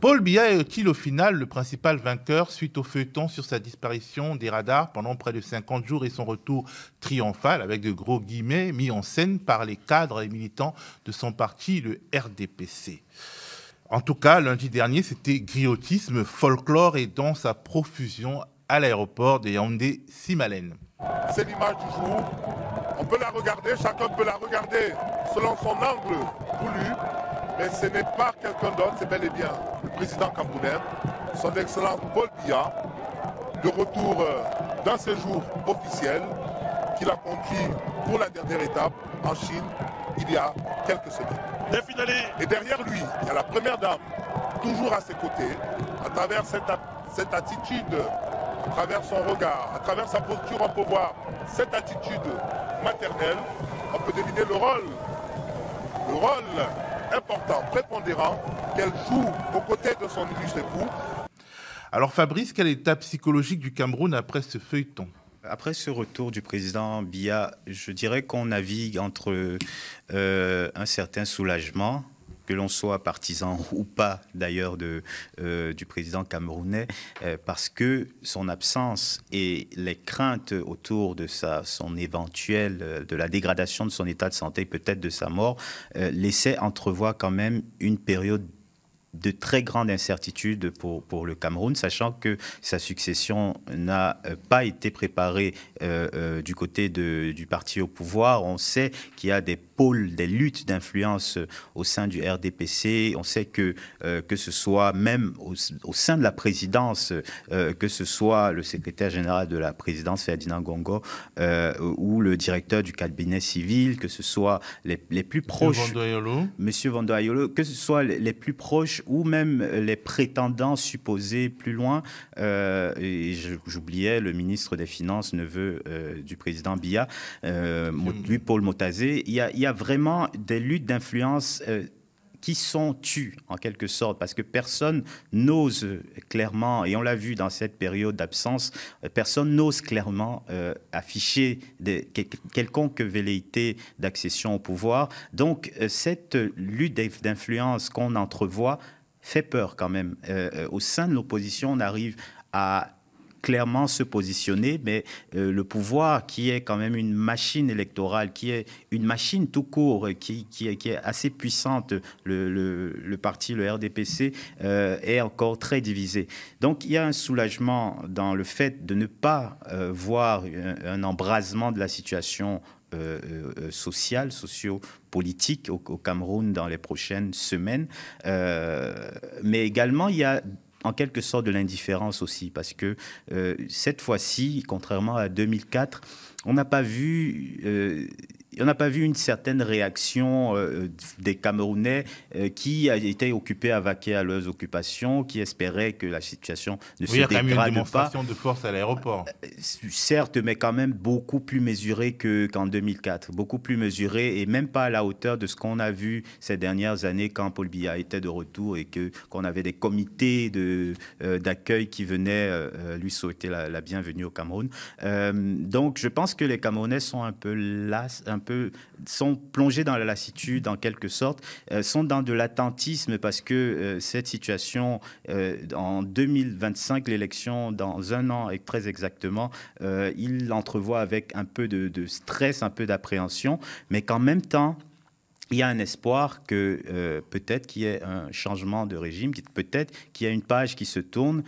Paul Biya est-il au final le principal vainqueur suite au feuilleton sur sa disparition des radars pendant près de 50 jours et son retour triomphal, avec de gros guillemets, mis en scène par les cadres et militants de son parti, le RDPC. En tout cas, lundi dernier, c'était griotisme, folklore et danse à profusion à l'aéroport de Yaoundé-Simalène. C'est l'image du jour. On peut la regarder, chacun peut la regarder selon son angle voulu. Mais ce n'est pas quelqu'un d'autre, c'est bel et bien le président camerounais, son excellence Paul Biya, de retour d'un séjour officiel qu'il a conduit pour la dernière étape en Chine il y a quelques semaines. Et derrière lui, il y a la première dame, toujours à ses côtés, à travers cette attitude, à travers son regard, à travers sa posture, on peut voir cette attitude maternelle, on peut deviner le rôle important, prépondérant, qu'elle joue aux côtés de son illustre époux. Alors Fabrice, quel est l'état psychologique du Cameroun après ce feuilleton ? Après ce retour du président Biya, je dirais qu'on navigue entre un certain soulagement, que l'on soit partisan ou pas d'ailleurs du président camerounais, parce que son absence et les craintes autour de son éventuelle, de la dégradation de son état de santé, peut-être de sa mort, laissaient entrevoir quand même une période de très grande incertitude pour le Cameroun, sachant que sa succession n'a pas été préparée du côté du parti au pouvoir. On sait qu'il y a des pôles, des luttes d'influence au sein du RDPC. On sait que ce soit même au sein de la présidence, que ce soit le secrétaire général de la présidence, Ferdinand Gongo, ou le directeur du cabinet civil, que ce soit les plus proches, Monsieur Vandoayolo, que ce soit les plus proches ou même les prétendants supposés plus loin. Et j'oubliais le ministre des Finances, neveu du président Biya, lui, Paul Motazé. Il y a vraiment des luttes d'influence qui sont tues, en quelque sorte, parce que personne n'ose clairement, et on l'a vu dans cette période d'absence, personne n'ose clairement afficher quelconque velléité d'accession au pouvoir. Donc, cette lutte d'influence qu'on entrevoit fait peur quand même. Au sein de l'opposition, on arrive à clairement se positionner, mais le pouvoir, qui est quand même une machine électorale, qui est une machine tout court, qui est assez puissante, le parti, le RDPC, est encore très divisé. Donc il y a un soulagement dans le fait de ne pas voir un embrasement de la situation sociale, socio-politique au Cameroun dans les prochaines semaines. Mais également, il y a en quelque sorte de l'indifférence aussi, parce que cette fois-ci, contrairement à 2004, on n'a pas vu une certaine réaction des Camerounais qui étaient occupés à vaquer à leurs occupations, qui espéraient que la situation ne se dégrade pas. Il y a quand même une démonstration de force à l'aéroport. Certes, mais quand même beaucoup plus mesurée qu'en 2004. Beaucoup plus mesurée et même pas à la hauteur de ce qu'on a vu ces dernières années quand Paul Biya était de retour et qu'on avait des comités d'accueil qui venaient lui souhaiter la bienvenue au Cameroun. Donc, je pense que les Camerounais sont un peu sont plongés dans la lassitude en quelque sorte, sont dans de l'attentisme parce que cette situation, en 2025, l'élection dans un an et très exactement, ils l'entrevoient avec un peu de stress, un peu d'appréhension, mais qu'en même temps, il y a un espoir que peut-être qu'il y ait un changement de régime, peut-être qu'il y a une page qui se tourne.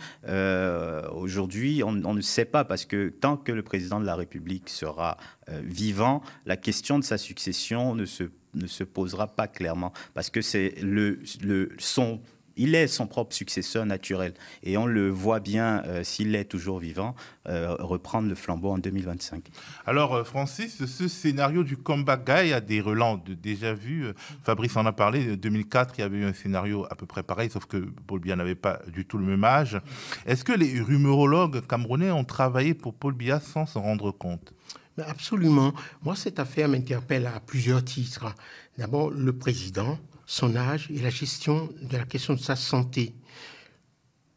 Aujourd'hui, on ne sait pas, parce que tant que le président de la République sera vivant, la question de sa succession ne se posera pas clairement, parce que c'est il est son propre successeur naturel. Et on le voit bien, s'il est toujours vivant, reprendre le flambeau en 2025. Alors, Francis, ce scénario du comeback guy a des relents déjà vus. Fabrice en a parlé. En 2004, il y avait eu un scénario à peu près pareil, sauf que Paul Biya n'avait pas du tout le même âge. Est-ce que les rumorologues camerounais ont travaillé pour Paul Biya sans s'en rendre compte ? Absolument. Moi, cette affaire m'interpelle à plusieurs titres. D'abord, le président, son âge et la gestion de la question de sa santé.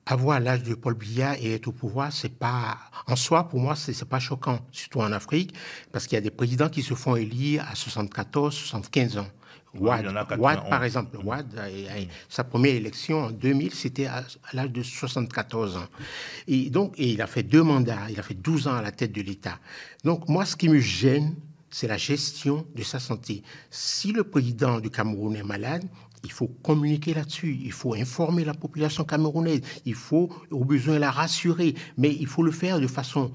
Avoir l'âge de Paul Biya et être au pouvoir, c'est pas, en soi, pour moi, c'est pas choquant, surtout en Afrique, parce qu'il y a des présidents qui se font élire à 74, 75 ans. Ouad, il y en a Ouad, 91. par exemple, sa première élection en 2000, c'était à l'âge de 74 ans. Et donc, il a fait 2 mandats, il a fait 12 ans à la tête de l'État. Donc, moi, ce qui me gêne, c'est la gestion de sa santé. Si le président du Cameroun est malade, il faut communiquer là-dessus, il faut informer la population camerounaise, il faut au besoin la rassurer, mais il faut le faire de façon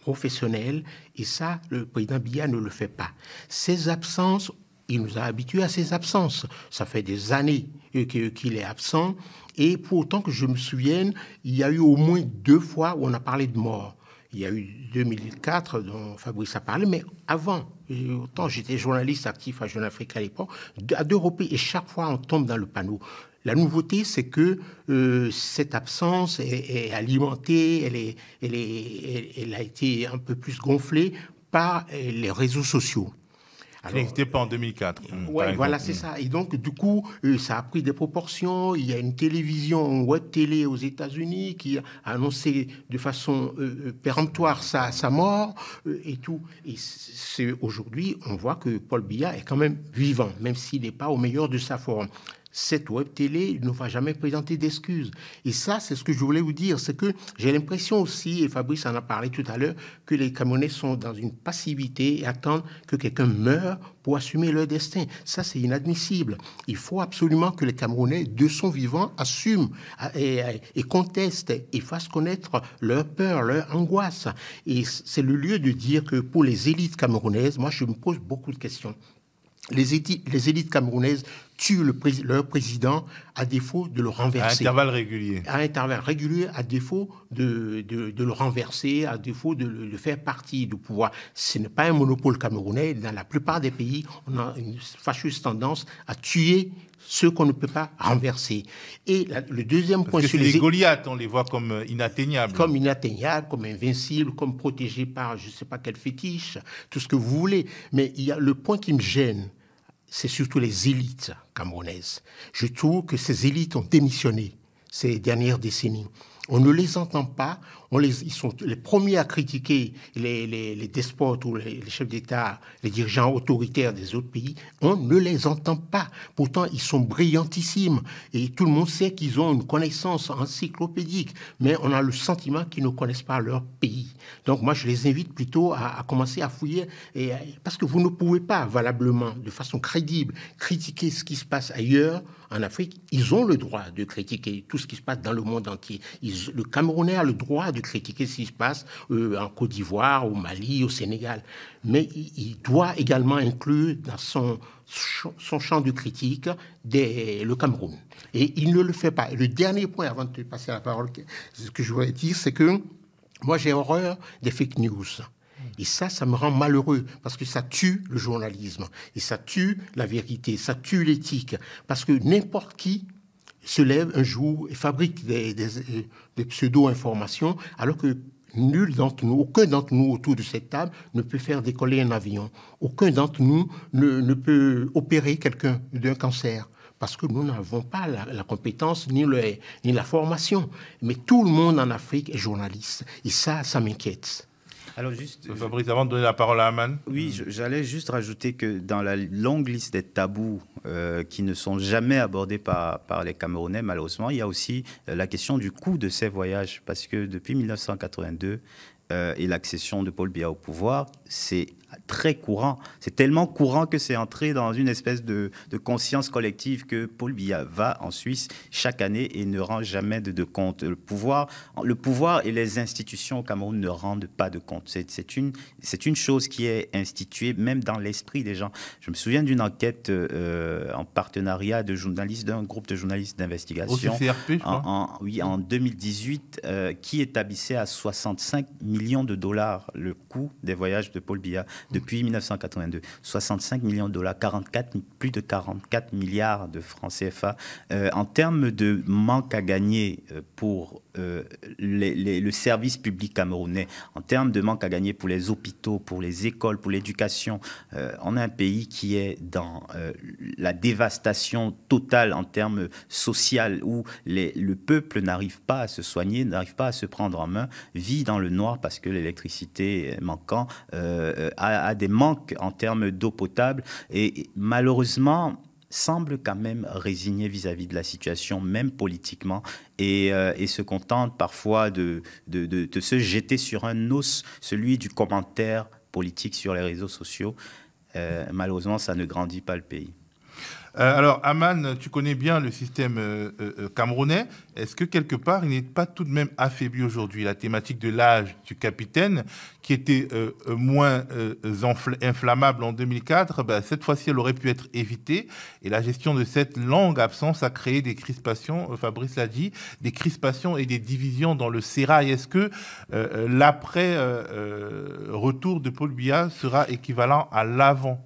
professionnelle, et ça, le président Biya ne le fait pas. Ses absences, il nous a habitués à ses absences. Ça fait des années qu'il est absent, et pour autant que je me souvienne, il y a eu au moins 2 fois où on a parlé de mort. Il y a eu 2004 dont Fabrice a parlé, mais avant, autant j'étais journaliste actif à Jeune Afrique à l'époque, à 2 reprises, et chaque fois on tombe dans le panneau. La nouveauté, c'est que cette absence est alimentée, elle a été un peu plus gonflée par les réseaux sociaux. Qui n'existait pas en 2004. Oui, voilà, c'est ça. Et donc, du coup, ça a pris des proportions. Il y a une télévision, web télé aux États-Unis qui a annoncé de façon péremptoire sa mort et tout. Et aujourd'hui, on voit que Paul Biya est quand même vivant, même s'il n'est pas au meilleur de sa forme. Cette web télé ne va jamais présenter d'excuses. Et ça, c'est ce que je voulais vous dire, c'est que j'ai l'impression aussi, et Fabrice en a parlé tout à l'heure, que les Camerounais sont dans une passivité et attendent que quelqu'un meure pour assumer leur destin. Ça, c'est inadmissible. Il faut absolument que les Camerounais, de son vivant, assument et contestent et fassent connaître leur peur, leur angoisse. Et c'est le lieu de dire que pour les élites camerounaises, moi, je me pose beaucoup de questions. Les élites camerounaises tuent leur président à défaut de le renverser. À intervalles réguliers. À intervalles réguliers, à défaut de le renverser, à défaut de le faire partie du pouvoir. Ce n'est pas un monopole camerounais. Dans la plupart des pays, on a une fâcheuse tendance à tuer ceux qu'on ne peut pas renverser. Et le deuxième point... Parce que c'est les Goliaths, on les voit comme inatteignables. Comme inatteignables, comme invincibles, comme protégés par je ne sais pas quel fétiche, tout ce que vous voulez. Mais il y a le point qui me gêne, c'est surtout les élites camerounaises. Je trouve que ces élites ont démissionné ces dernières décennies. On ne les entend pas. Ils sont les premiers à critiquer les despotes ou les chefs d'État, les dirigeants autoritaires des autres pays. On ne les entend pas. Pourtant, ils sont brillantissimes. Et tout le monde sait qu'ils ont une connaissance encyclopédique. Mais on a le sentiment qu'ils ne connaissent pas leur pays. Donc moi, je les invite plutôt à commencer à fouiller. Parce que vous ne pouvez pas valablement, de façon crédible, critiquer ce qui se passe ailleurs. En Afrique, ils ont le droit de critiquer tout ce qui se passe dans le monde entier. Le Camerounais a le droit de critiquer ce qui se passe en Côte d'Ivoire, au Mali, au Sénégal. Mais il doit également inclure dans son champ de critique le Cameroun. Et il ne le fait pas. Et le dernier point, avant de te passer la parole, ce que je voulais dire, c'est que moi, j'ai horreur des fake news. Et ça me rend malheureux parce que ça tue le journalisme et ça tue la vérité, ça tue l'éthique. Parce que n'importe qui se lève un jour et fabrique des pseudo-informations alors que aucun d'entre nous autour de cette table ne peut faire décoller un avion. Aucun d'entre nous ne peut opérer quelqu'un d'un cancer. Parce que nous n'avons pas la compétence ni la formation. Mais tout le monde en Afrique est journaliste. Et ça m'inquiète. Alors juste, Fabrice, avant de donner la parole à Aman. Oui, j'allais juste rajouter que dans la longue liste des tabous qui ne sont jamais abordés par les Camerounais, malheureusement, il y a aussi la question du coût de ces voyages. Parce que depuis 1982 et l'accession de Paul Biya au pouvoir, c'est très courant. C'est tellement courant que c'est entré dans une espèce de conscience collective que Paul Biya va en Suisse chaque année et ne rend jamais de compte. Le pouvoir et les institutions au Cameroun ne rendent pas de compte. C'est une chose qui est instituée même dans l'esprit des gens. Je me souviens d'une enquête en partenariat d'un groupe de journalistes d'investigation. Au CCRP, je crois. Oui, en 2018, qui établissait à 65 millions de dollars le coût des voyages de Paul Biya depuis 1982. 65 millions de dollars, plus de 44 milliards de francs CFA. En termes de manque à gagner pour le service public camerounais, en termes de manque à gagner pour les hôpitaux, pour les écoles, pour l'éducation, on a un pays qui est dans la dévastation totale en termes sociaux, où le peuple n'arrive pas à se soigner, n'arrive pas à se prendre en main, vit dans le noir parce que l'électricité manquant, a des manques en termes d'eau potable. Et malheureusement, semble quand même résigné vis-à-vis de la situation, même politiquement, et se contente parfois de se jeter sur un os, celui du commentaire politique sur les réseaux sociaux. Malheureusement, ça ne grandit pas le pays. Alors, Aman, tu connais bien le système camerounais. Est-ce que quelque part, il n'est pas tout de même affaibli aujourd'hui? La thématique de l'âge du capitaine, qui était moins inflammable en 2004, cette fois-ci, elle aurait pu être évitée. Et la gestion de cette longue absence a créé des crispations, Fabrice l'a dit, des crispations et des divisions dans le sérail. Est-ce que l'après-retour de Paul Biya sera équivalent à l'avant?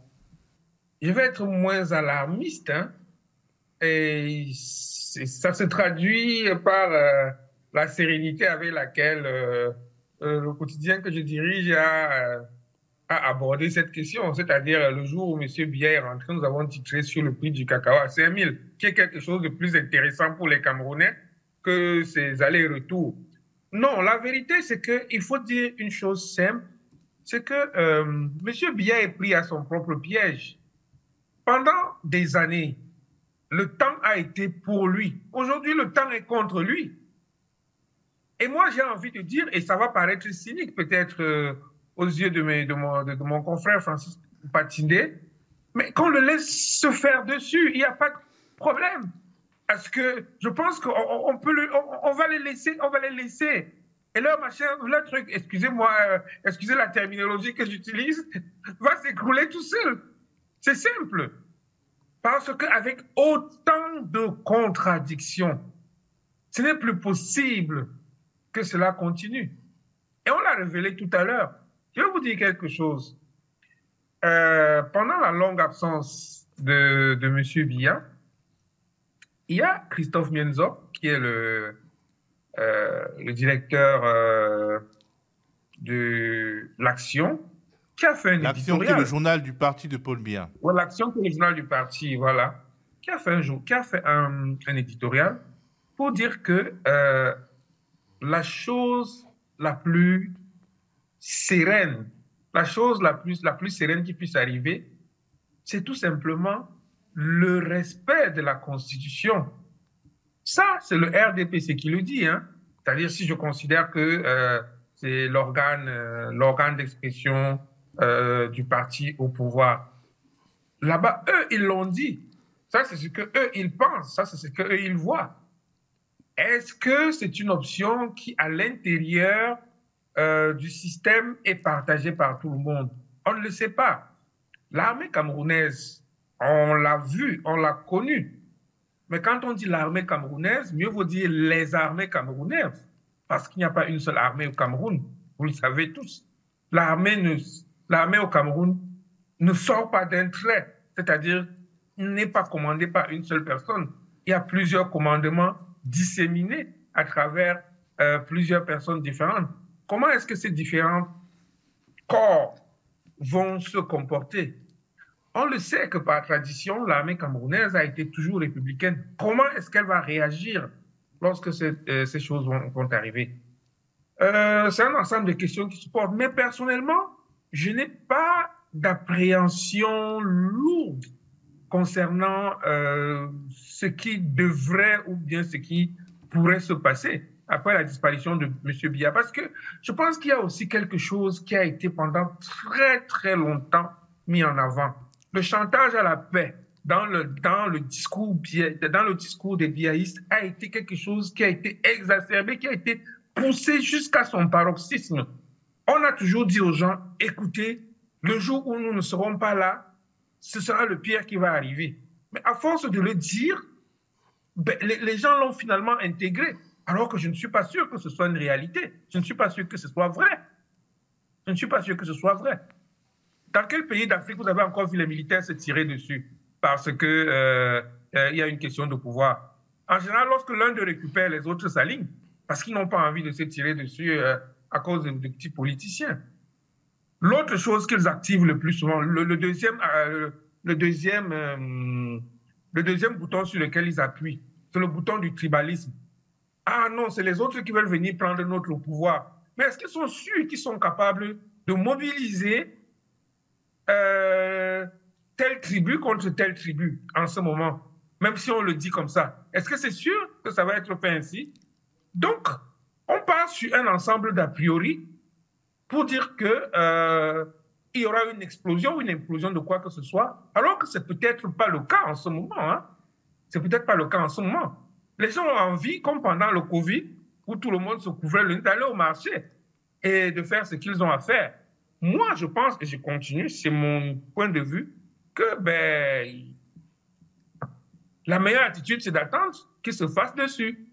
Je vais être moins alarmiste, hein, et ça se traduit par la sérénité avec laquelle le quotidien que je dirige a abordé cette question. C'est-à-dire, le jour où M. Biya est rentré, nous avons titré sur le prix du cacao à 5 000, qui est quelque chose de plus intéressant pour les Camerounais que ces allers-retours. Non, la vérité, c'est qu'il faut dire une chose simple, c'est que M. Biya est pris à son propre piège. Pendant des années, le temps a été pour lui. Aujourd'hui, le temps est contre lui. Et moi, j'ai envie de dire, et ça va paraître cynique peut-être aux yeux de mon confrère Francis Patindé, mais qu'on le laisse se faire dessus, il n'y a pas de problème. Parce que je pense qu'on va les laisser. Et leur machin, leur truc, excusez-moi, excusez la terminologie que j'utilise, va s'écrouler tout seul. C'est simple. Parce qu'avec autant de contradictions, ce n'est plus possible que cela continue. Et on l'a révélé tout à l'heure. Je vais vous dire quelque chose. Pendant la longue absence de M. Biya, il y a Christophe Mienzo, qui est le directeur de l'Action, qui a fait un éditorial. L'Action, qui est le journal du parti de Paul Biya. Oui, l'Action, qui est le journal du parti, voilà. Qui a fait un éditorial pour dire que la chose la plus sereine, la chose la plus sereine qui puisse arriver, c'est tout simplement le respect de la Constitution. Ça, c'est le RDPC qui le dit, hein. C'est-à-dire, si je considère que c'est l'organe d'expression du parti au pouvoir. Là-bas, eux, ils l'ont dit. Ça, c'est ce qu'eux, ils pensent. Ça, c'est ce qu'eux, ils voient. Est-ce que c'est une option qui, à l'intérieur du système, est partagée par tout le monde? On ne le sait pas. L'armée camerounaise, on l'a vue, on l'a connue. Mais quand on dit l'armée camerounaise, mieux vaut dire les armées camerounaises. Parce qu'il n'y a pas une seule armée au Cameroun. Vous le savez tous. L'armée au Cameroun ne sort pas d'un trait, c'est-à-dire n'est pas commandée par une seule personne. Il y a plusieurs commandements disséminés à travers plusieurs personnes différentes. Comment est-ce que ces différents corps vont se comporter? On le sait que par tradition, l'armée camerounaise a été toujours républicaine. Comment est-ce qu'elle va réagir lorsque ces choses vont arriver? C'est un ensemble de questions qui se posent. Mais personnellement, je n'ai pas d'appréhension lourde concernant ce qui devrait ou bien ce qui pourrait se passer après la disparition de M. Biya. Parce que je pense qu'il y a aussi quelque chose qui a été pendant très, très longtemps mis en avant. Le chantage à la paix dans le discours des biaïstes a été quelque chose qui a été exacerbé, qui a été poussé jusqu'à son paroxysme. On a toujours dit aux gens, écoutez, le jour où nous ne serons pas là, ce sera le pire qui va arriver. Mais à force de le dire, les gens l'ont finalement intégré, alors que je ne suis pas sûr que ce soit une réalité. Je ne suis pas sûr que ce soit vrai. Je ne suis pas sûr que ce soit vrai. Dans quel pays d'Afrique vous avez encore vu les militaires se tirer dessus parce qu'il y a une question de pouvoir? En général, lorsque l'un d'eux récupère, les autres s'alignent parce qu'ils n'ont pas envie de se tirer dessus à cause de petits politiciens. L'autre chose qu'ils activent le plus souvent, le deuxième bouton sur lequel ils appuient, c'est le bouton du tribalisme. Ah non, c'est les autres qui veulent venir prendre notre pouvoir. Mais est-ce qu'ils sont sûrs qu'ils sont capables de mobiliser telle tribu contre telle tribu en ce moment, même si on le dit comme ça. Est-ce que c'est sûr que ça va être fait ainsi? Donc, on part sur un ensemble d'a priori pour dire que il y aura une explosion ou une implosion de quoi que ce soit, alors que c'est peut-être pas le cas en ce moment. Hein? C'est peut-être pas le cas en ce moment. Les gens ont envie, comme pendant le Covid, où tout le monde se couvrait le nez, d'aller au marché et de faire ce qu'ils ont à faire. Moi, je pense, et je continue, c'est mon point de vue, que la meilleure attitude, c'est d'attendre qu'ils se fassent dessus.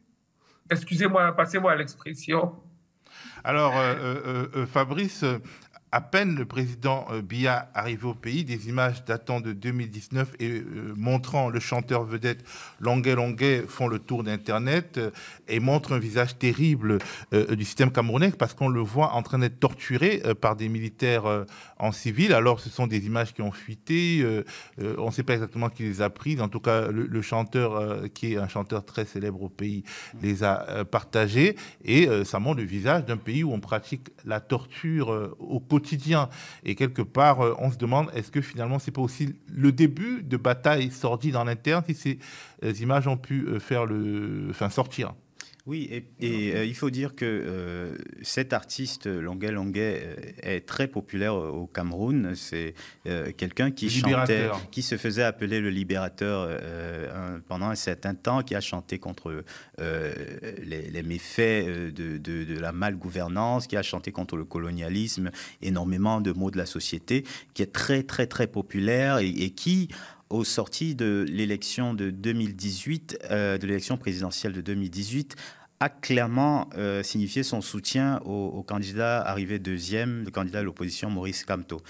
Excusez-moi, passez-moi l'expression. Alors, Fabrice, à peine le président Biya arrivé au pays, des images datant de 2019 et montrant le chanteur vedette Longuet Longuet font le tour d'Internet et montrent un visage terrible du système camerounais parce qu'on le voit en train d'être torturé par des militaires en civil. Alors, ce sont des images qui ont fuité. On ne sait pas exactement qui les a prises. En tout cas, le chanteur, qui est un chanteur très célèbre au pays, les a partagées. Et ça montre le visage d'un pays où on pratique la torture au quotidien. Et quelque part, on se demande, est-ce que finalement, c'est pas aussi le début de batailles sordides en interne si ces images ont pu sortir? Oui, et il faut dire que cet artiste, Longuet Longuet, est très populaire au Cameroun. C'est quelqu'un qui chantait, qui se faisait appeler le libérateur pendant un certain temps, qui a chanté contre les méfaits de la malgouvernance, qui a chanté contre le colonialisme, énormément de maux de la société, qui est très, très, très populaire et qui, au sorti de l'élection de 2018, de l'élection présidentielle de 2018, a clairement signifié son soutien au candidat arrivé deuxième, le candidat de l'opposition Maurice Kamto.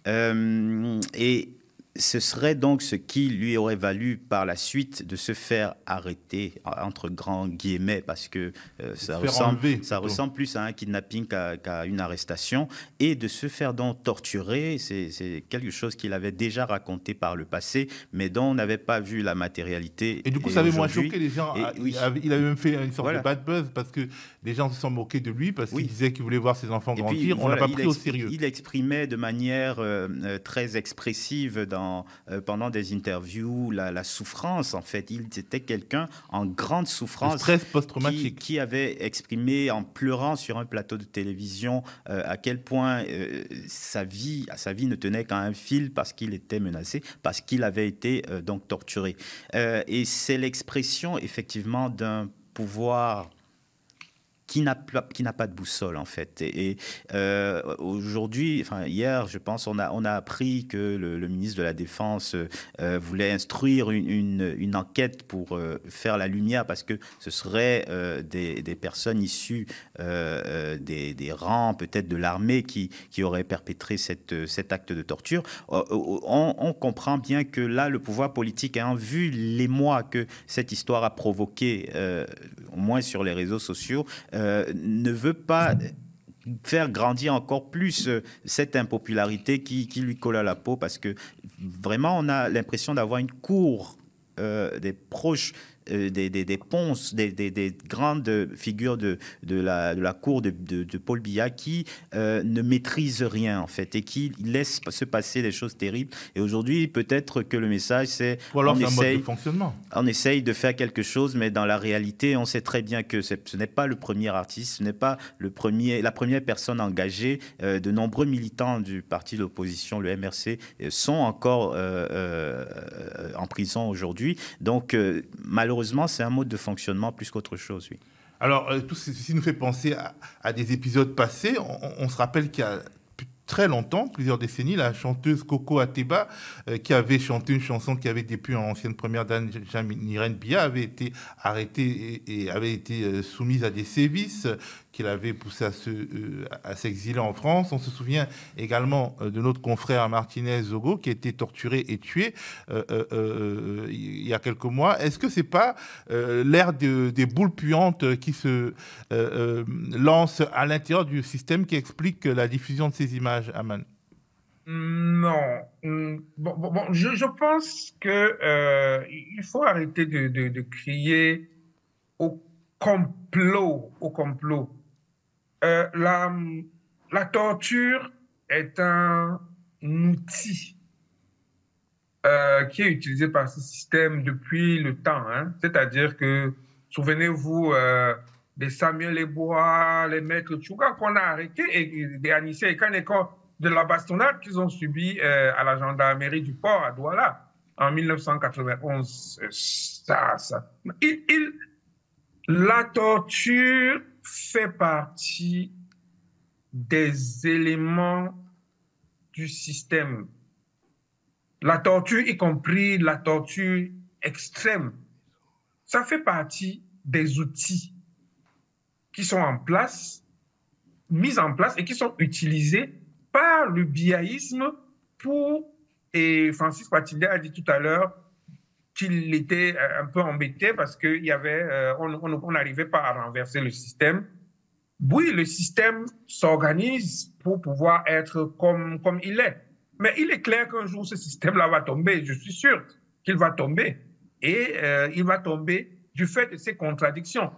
Et ce serait donc ce qui lui aurait valu par la suite de se faire arrêter, entre grands guillemets, parce que ça ressemble plus à un kidnapping qu'à une arrestation, et de se faire donc torturer. C'est quelque chose qu'il avait déjà raconté par le passé, mais dont on n'avait pas vu la matérialité. Et du coup, ça avait moins choqué les gens. Oui. Il avait même fait une sorte de bad buzz, parce que les gens se sont moqués de lui, parce qu'il disait qu'il voulait voir ses enfants grandir. On l'a pas pris au sérieux. Il exprimait de manière très expressive pendant des interviews la souffrance, en fait. Il était quelqu'un en grande souffrance. Le stress post-traumatique. Qui avait exprimé en pleurant sur un plateau de télévision à quel point sa vie ne tenait qu'à un fil, parce qu'il était menacé, parce qu'il avait été donc torturé. Et c'est l'expression effectivement d'un pouvoir qui n'a pas de boussole, en fait. Et aujourd'hui, hier, je pense, on a appris que le ministre de la Défense voulait instruire une enquête pour faire la lumière, parce que ce serait des personnes issues des rangs, peut-être de l'armée, qui auraient perpétré cet acte de torture. On comprend bien que là, le pouvoir politique, ayant vu l'émoi que cette histoire a provoqué, au moins sur les réseaux sociaux, ne veut pas faire grandir encore plus cette impopularité qui lui colle à la peau, parce que vraiment on a l'impression d'avoir une cour des proches, des ponces, des grandes figures de la cour de Paul Biya qui ne maîtrisent rien, en fait, et qui laissent se passer des choses terribles. Et aujourd'hui, peut-être que le message, c'est... Ou alors c'est un mode de fonctionnement. On essaye de faire quelque chose, mais dans la réalité, on sait très bien que ce n'est pas le premier artiste, ce n'est pas la première personne engagée. De nombreux militants du parti de l'opposition, le MRC, sont encore en prison aujourd'hui. Donc, malheureusement, c'est un mode de fonctionnement plus qu'autre chose, oui. Alors, tout ceci nous fait penser à des épisodes passés. On se rappelle qu'il y a très longtemps, plusieurs décennies, la chanteuse Coco Ateba, qui avait chanté une chanson qui avait été dépue en ancienne première dame Nirène Biya, avait été arrêtée et avait été soumise à des sévices qui l'avaient poussé à s'exiler en France. On se souvient également de notre confrère Martinez Zogo, qui a été torturé et tué il y a quelques mois. Est-ce que c'est pas l'ère des boules puantes qui se lance à l'intérieur du système qui explique la diffusion de ces images, Aman? Non. Je pense que il faut arrêter de crier au complot. La torture est un outil qui est utilisé par ce système depuis le temps. Hein. C'est-à-dire que, souvenez-vous des Samuel Eboa, les maîtres Tchouga qu'on a arrêtés, et des Anissé et Kaneko, de la bastonnade qu'ils ont subie à la gendarmerie du port à Douala en 1991. La torture fait partie des éléments du système. La torture, y compris la torture extrême, ça fait partie des outils qui sont en place, mis en place et qui sont utilisés par le biaïsme pour, et Francis Kwatilde a dit tout à l'heure qu'il était un peu embêté parce qu'il y avait, on n'arrivait pas à renverser le système. Oui, le système s'organise pour pouvoir être comme il est. Mais il est clair qu'un jour, ce système-là va tomber. Je suis sûr qu'il va tomber. Et il va tomber du fait de ces contradictions.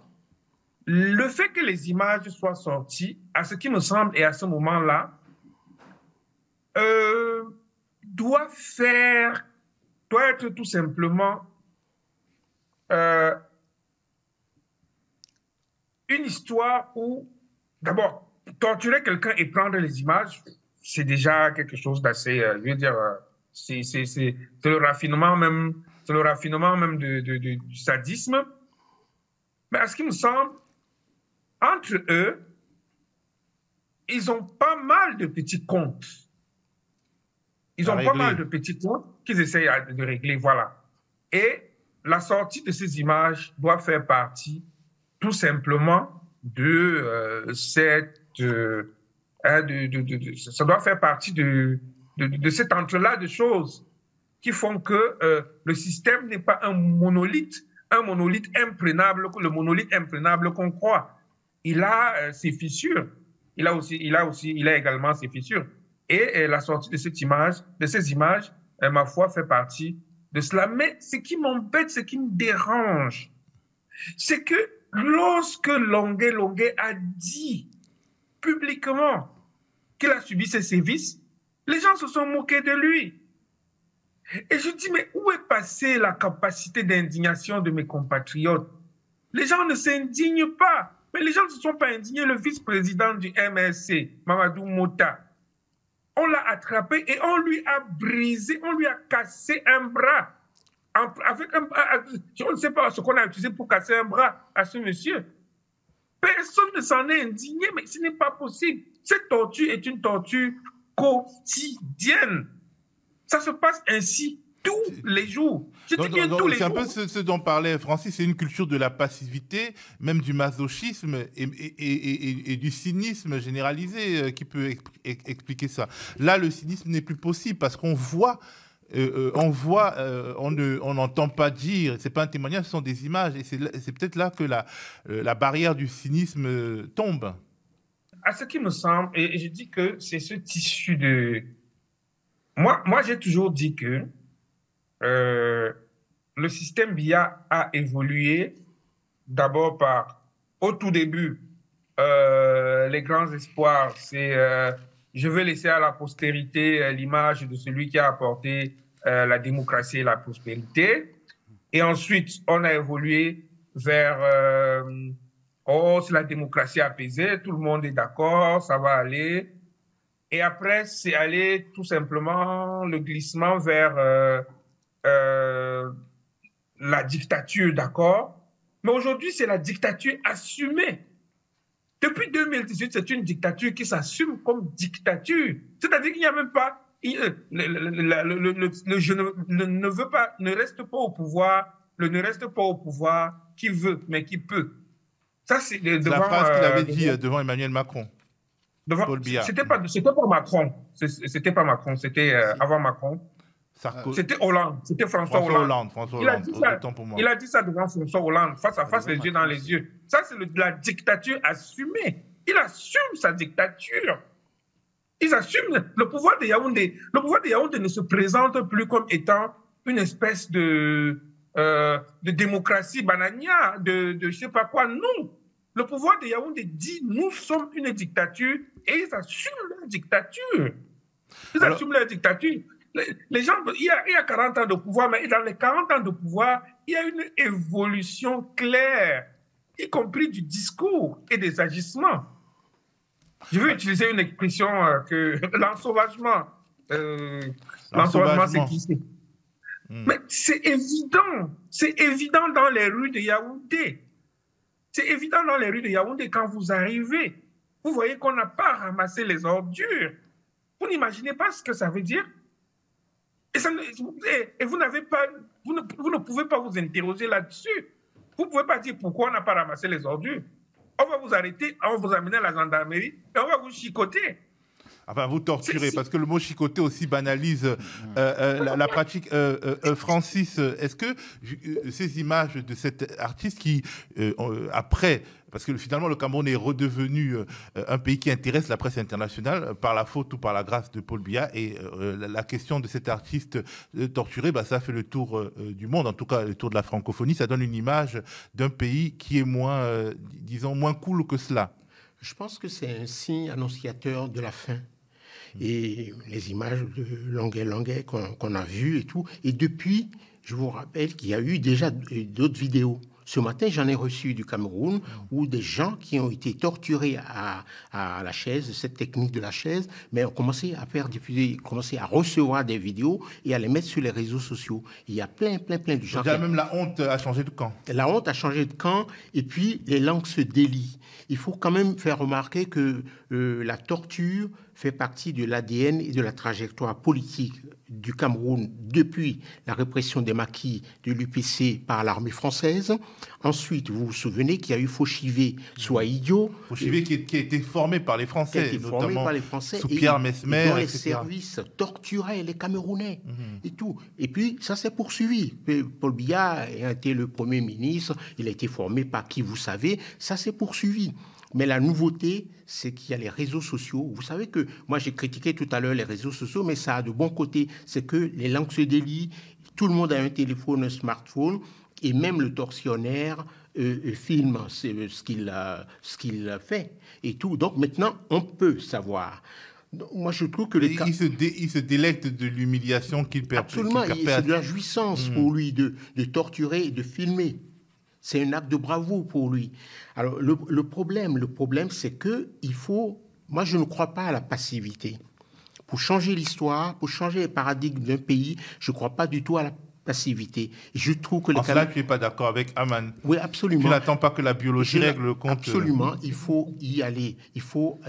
Le fait que les images soient sorties, à ce qui me semble, et à ce moment-là, doit être tout simplement une histoire où, d'abord, torturer quelqu'un et prendre les images, c'est déjà quelque chose d'assez, je veux dire, c'est le raffinement même, du sadisme. Mais à ce qui me semble, entre eux, ils ont pas mal de petits comptes. Ils ont pas mal de petits comptes qu'ils essayent de régler, voilà. Et la sortie de ces images doit faire partie tout simplement de ça doit faire partie de cet entre-là de choses qui font que le système n'est pas un monolithe imprenable, le monolithe imprenable qu'on croit. Il a ses fissures. Il a également ses fissures. Et la sortie de ces images, ma foi, fait partie de cela. Mais ce qui m'embête, ce qui me dérange, c'est que lorsque Longuet a dit publiquement qu'il a subi ces sévices, les gens se sont moqués de lui. Et je dis, mais où est passée la capacité d'indignation de mes compatriotes? Les gens ne s'indignent pas. Mais les gens ne se sont pas indignés. Le vice-président du MRC, Mamadou Mota, on l'a attrapé et on lui a brisé, on lui a cassé un bras. Je ne sais pas ce qu'on a utilisé pour casser un bras à ce monsieur. Personne ne s'en est indigné, mais ce n'est pas possible. Cette torture est une torture quotidienne. Ça se passe ainsi tous les jours. C'est un peu ce dont parlait Francis, c'est une culture de la passivité, même du masochisme et du cynisme généralisé qui peut expliquer ça. Là, le cynisme n'est plus possible parce qu'on voit, on n'entend pas dire, c'est pas un témoignage, ce sont des images, et c'est peut-être là que la barrière du cynisme tombe. À ce qui me semble, et je dis que c'est ce tissu de... Moi, j'ai toujours dit que le système BIA a évolué d'abord au tout début, les grands espoirs, c'est je veux laisser à la postérité l'image de celui qui a apporté la démocratie et la prospérité. Et ensuite, on a évolué vers c'est la démocratie apaisée, tout le monde est d'accord, ça va aller. Et après, c'est aller tout simplement le glissement vers la dictature, d'accord? Mais aujourd'hui, c'est la dictature assumée. Depuis 2018, c'est une dictature qui s'assume comme dictature. C'est-à-dire qu'il n'y a même pas... Le je ne veut pas, ne reste pas au pouvoir, ne reste pas au pouvoir qui veut, mais qui peut. Ça, c'est la phrase qu'il avait dit devant Emmanuel Macron. C'était pas Macron. C'était pas Macron, c'était avant Macron. C'était Hollande, c'était François Hollande. Il a dit ça devant François Hollande, face à face, les yeux dans les yeux. Ça, c'est la dictature assumée. Il assume sa dictature. Ils assument le pouvoir de Yaoundé. Le pouvoir de Yaoundé ne se présente plus comme étant une espèce de démocratie banania, de je sais pas quoi. Non. Le pouvoir de Yaoundé dit nous sommes une dictature et ils assument leur dictature. Ils assument leur dictature. les gens, il y a 40 ans de pouvoir, mais dans les 40 ans de pouvoir, il y a une évolution claire, y compris du discours et des agissements. Je veux utiliser une expression que l'ensauvagement. L'ensauvagement, c'est qui c'est? Mais c'est évident dans les rues de Yaoundé. C'est évident dans les rues de Yaoundé quand vous arrivez. Vous voyez qu'on n'a pas ramassé les ordures. Vous n'imaginez pas ce que ça veut dire. Et vous n'avez pas, vous ne pouvez pas vous interroger là-dessus. Vous ne pouvez pas dire pourquoi on n'a pas ramassé les ordures. On va vous arrêter, on va vous amener à la gendarmerie et on va vous chicoter. Enfin, vous torturez, parce que le mot chicoter aussi banalise la pratique. Francis, est-ce que ces images de cet artiste qui, après, parce que finalement le Cameroun est redevenu un pays qui intéresse la presse internationale par la faute ou par la grâce de Paul Biya, et la question de cet artiste torturé, ça fait le tour du monde, en tout cas le tour de la francophonie, ça donne une image d'un pays qui est moins, disons, moins cool que cela. Je pense que c'est un signe annonciateur de la fin. Et les images de Longuet qu'on a vues et tout. Et depuis, je vous rappelle qu'il y a eu déjà d'autres vidéos. Ce matin, j'en ai reçu du Cameroun où des gens qui ont été torturés à la chaise, cette technique de la chaise, mais ont commencé à faire diffuser, commencé à recevoir des vidéos et à les mettre sur les réseaux sociaux. Il y a plein de gens. Déjà, même la honte a changé de camp. La honte a changé de camp et puis les langues se délient. Il faut quand même faire remarquer que la torture fait partie de l'ADN et de la trajectoire politique du Cameroun depuis la répression des maquis de l'UPC par l'armée française. Ensuite, vous vous souvenez qu'il y a eu Fauchivé Soidio. Fauchivé qui a été formé par les Français, notamment sous Pierre Messmer, dont les services torturaient les Camerounais et tout. Et puis, ça s'est poursuivi. Paul Biya a été le Premier ministre, il a été formé par qui vous savez, ça s'est poursuivi. Mais la nouveauté, c'est qu'il y a les réseaux sociaux. Vous savez que moi, j'ai critiqué tout à l'heure les réseaux sociaux, mais ça a de bons côtés. C'est que les langues se délient, tout le monde a un téléphone, un smartphone, et même le tortionnaire filme ce qu'il fait et tout. Donc maintenant, on peut savoir. Moi, je trouve que il se délecte de l'humiliation qu'il perpètre. Absolument, c'est de la jouissance pour lui de torturer et de filmer. C'est un acte de bravoure pour lui. Alors, le problème, c'est que il faut... Moi, je ne crois pas à la passivité. Pour changer l'histoire, pour changer les paradigmes d'un pays, je ne crois pas du tout à la passivité. Je trouve que en cela, tu n'es pas d'accord avec Aman. Oui, absolument. Tu n'attends pas que la biologie règle le compte. Absolument. Il faut y aller. Il faut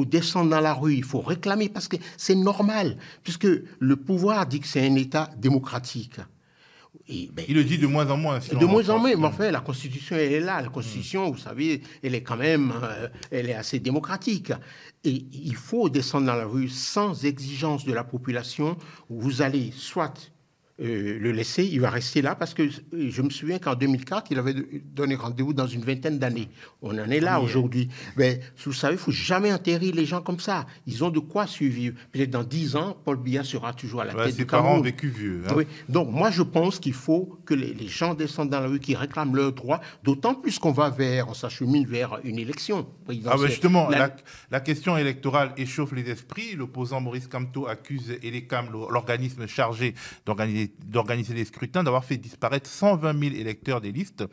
descendre dans la rue. Il faut réclamer parce que c'est normal. Puisque le pouvoir dit que c'est un État démocratique. Il le dit de moins en moins. De moins en moins, mais enfin, la Constitution, elle est là. La Constitution, vous savez, elle est quand même, elle est assez démocratique. Et il faut descendre dans la rue sans exigence de la population. Vous allez soit le laisser, il va rester là, parce que je me souviens qu'en 2004, il avait donné rendez-vous dans une vingtaine d'années. On en est là aujourd'hui. Mais vous savez, il ne faut jamais enterrer les gens comme ça. Ils ont de quoi survivre. Peut-être dans 10 ans, Paul Biya sera toujours à la tête du Cameroun. Ses parents ont vécu vieux. Hein. Oui. Donc, moi, je pense qu'il faut que les gens descendent dans la rue, qui réclament leurs droits, d'autant plus qu'on s'achemine vers une élection présidentielle. Justement, la question électorale échauffe les esprits. L'opposant Maurice Kamto accuse Elecam, l'organisme chargé d'organiser les scrutins, d'avoir fait disparaître 120 000 électeurs des listes.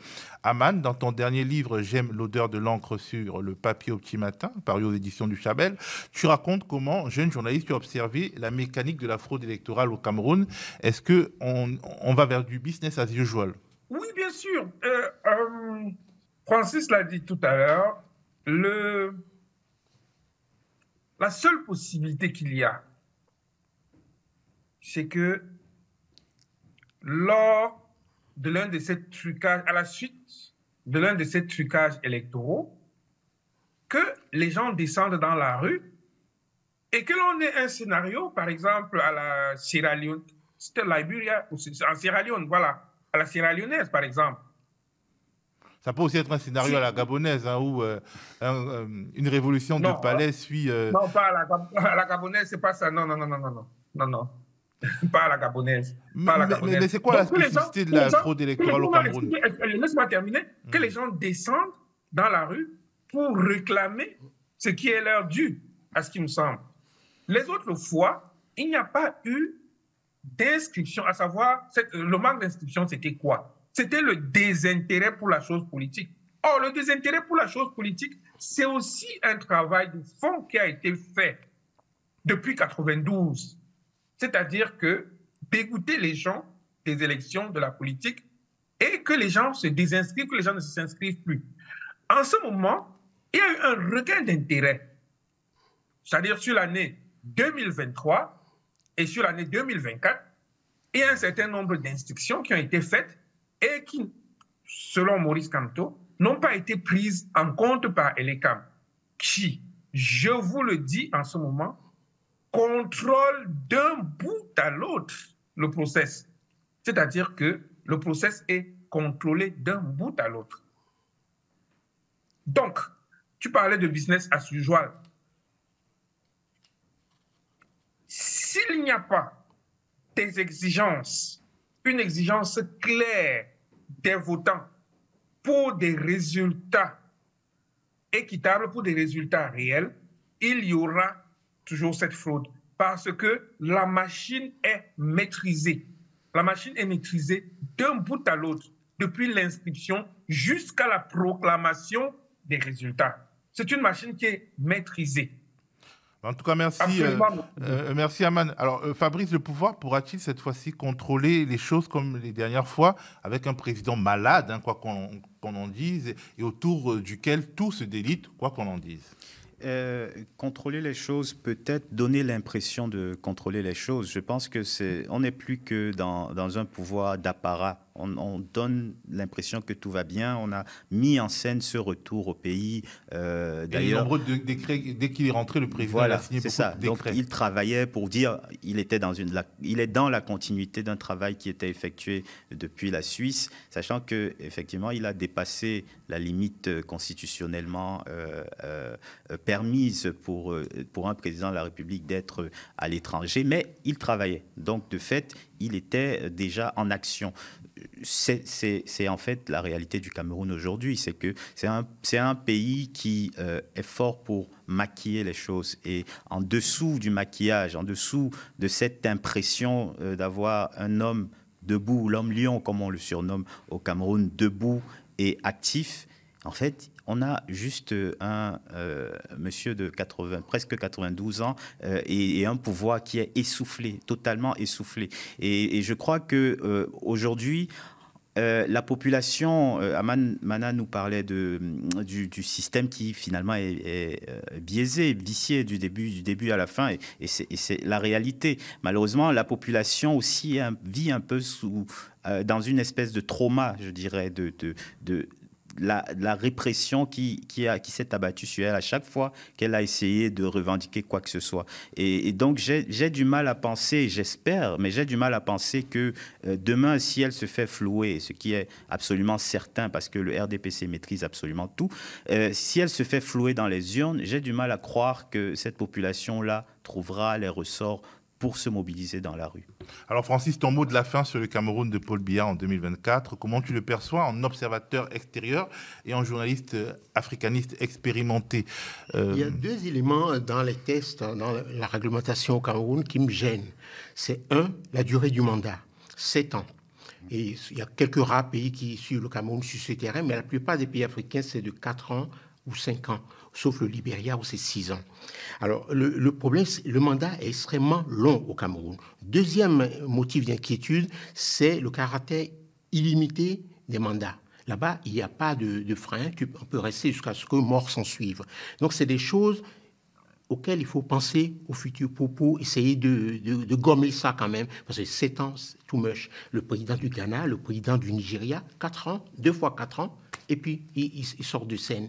Aman, dans ton dernier livre, J'aime l'odeur de l'encre sur le papier au petit matin, paru aux éditions du Chabel, tu racontes comment, jeune journaliste, tu as observé la mécanique de la fraude électorale au Cameroun. Est-ce qu'on va vers du business as usual? Oui, bien sûr. Francis l'a dit tout à l'heure, la seule possibilité qu'il y a, c'est que lors de l'un de ces trucages, à la suite de l'un de ces trucages électoraux, que les gens descendent dans la rue et que l'on ait un scénario, par exemple, à la Sierra Leone, c'était Liberia, ou en Sierra Leone, voilà, à la Sierra Leonaise, par exemple. Ça peut aussi être un scénario à la gabonaise, hein, où une révolution de palais suit... Non, pas à la gabonaise, c'est pas ça. Non. Pas à la gabonaise. Mais c'est quoi la spécificité de la fraude électorale au Cameroun? Laisse-moi terminer. Que les gens descendent dans la rue pour réclamer ce qui est leur dû, à ce qui me semble. Les autres fois, il n'y a pas eu d'inscription, à savoir, le manque d'inscription, c'était quoi? C'était le désintérêt pour la chose politique. Or, le désintérêt pour la chose politique, c'est aussi un travail de fond qui a été fait depuis 92. C'est-à-dire que dégoûter les gens des élections, de la politique, et que les gens se désinscrivent, que les gens ne s'inscrivent plus. En ce moment, il y a eu un regain d'intérêt. C'est-à-dire sur l'année 2023 et sur l'année 2024, il y a un certain nombre d'instructions qui ont été faites et qui, selon Maurice Kamto, n'ont pas été prises en compte par ELECAM, qui, je vous le dis en ce moment, contrôle d'un bout à l'autre le process. C'est-à-dire que le process est contrôlé d'un bout à l'autre. Donc, tu parlais de business as usual. S'il n'y a pas des exigences, une exigence claire des votants pour des résultats équitables, pour des résultats réels, il y aura toujours cette fraude parce que la machine est maîtrisée. La machine est maîtrisée d'un bout à l'autre, depuis l'inscription jusqu'à la proclamation des résultats. C'est une machine qui est maîtrisée. En tout cas, merci. Merci, Aman. Alors, Fabrice, le pouvoir pourra-t-il cette fois-ci contrôler les choses comme les dernières fois, avec un président malade, hein, quoi qu'on en dise, et autour duquel tout se délite, quoi qu'on en dise? Contrôler les choses, peut-être donner l'impression de contrôler les choses. Je pense que on n'est plus que dans un pouvoir d'apparat. On donne l'impression que tout va bien. On a mis en scène ce retour au pays. D'ailleurs, nombreux décrets, dès qu'il est rentré, le président voilà, a signé beaucoup ça. de décrets. Donc, il travaillait pour dire il est dans la continuité d'un travail qui était effectué depuis la Suisse, sachant que effectivement, il a dépassé la limite constitutionnellement permise pour un président de la République d'être à l'étranger, mais il travaillait. Donc, de fait, il était déjà en action. C'est en fait la réalité du Cameroun aujourd'hui, c'est que c'est un pays qui est fort pour maquiller les choses, et en dessous du maquillage, en dessous de cette impression d'avoir un homme debout, l'homme lion comme on le surnomme au Cameroun, debout et actif, en fait, on a juste un monsieur de presque 92 ans et un pouvoir qui est essoufflé, totalement essoufflé. Et je crois qu'aujourd'hui, la population, Mana nous parlait du système qui finalement est biaisé, vicié du début à la fin, et c'est la réalité. Malheureusement, la population aussi vit un peu dans une espèce de trauma, je dirais, de la répression qui s'est abattue sur elle à chaque fois qu'elle a essayé de revendiquer quoi que ce soit. Et donc, j'ai du mal à penser, j'espère, mais j'ai du mal à penser que demain, si elle se fait flouer, ce qui est absolument certain parce que le RDPC maîtrise absolument tout, si elle se fait flouer dans les urnes, j'ai du mal à croire que cette population-là trouvera les ressorts pour se mobiliser dans la rue. Alors Francis, ton mot de la fin sur le Cameroun de Paul Biya en 2024, comment tu le perçois en observateur extérieur et en journaliste africaniste expérimenté? Il y a deux éléments dans les tests, dans la réglementation au Cameroun qui me gênent. C'est la durée du mandat, 7 ans. Et il y a quelques rares pays qui suivent le Cameroun sur ce terrain, mais la plupart des pays africains, c'est de 4 ans ou 5 ans, sauf le Libéria où c'est 6 ans. Alors, le problème, le mandat est extrêmement long au Cameroun. Deuxième motif d'inquiétude, c'est le caractère illimité des mandats. Là-bas, il n'y a pas de frein, on peut rester jusqu'à ce que mort s'en suive. Donc, c'est des choses auxquelles il faut penser au futur pour essayer de gommer ça quand même, parce que 7 ans, c'est too much. Le président du Ghana, le président du Nigeria, 4 ans, 2 fois 4 ans, et puis il sort de scène.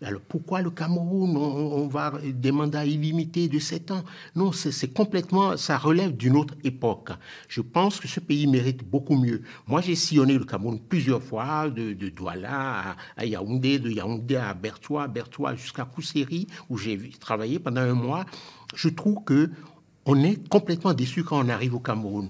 Alors pourquoi le Cameroun, on va des mandats illimités de 7 ans? Non, c'est complètement, ça relève d'une autre époque. Je pense que ce pays mérite beaucoup mieux. Moi, j'ai sillonné le Cameroun plusieurs fois, de Douala à Yaoundé, de Yaoundé à Bertoua jusqu'à Kousséri, où j'ai travaillé pendant 1 mois. Je trouve qu'on est complètement déçu quand on arrive au Cameroun.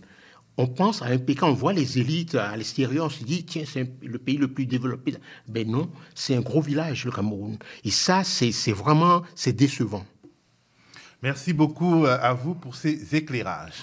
On pense à un pays, quand on voit les élites à l'extérieur, on se dit, tiens, c'est le pays le plus développé. Ben non, c'est un gros village, le Cameroun. Et ça, c'est vraiment décevant. Merci beaucoup à vous pour ces éclairages.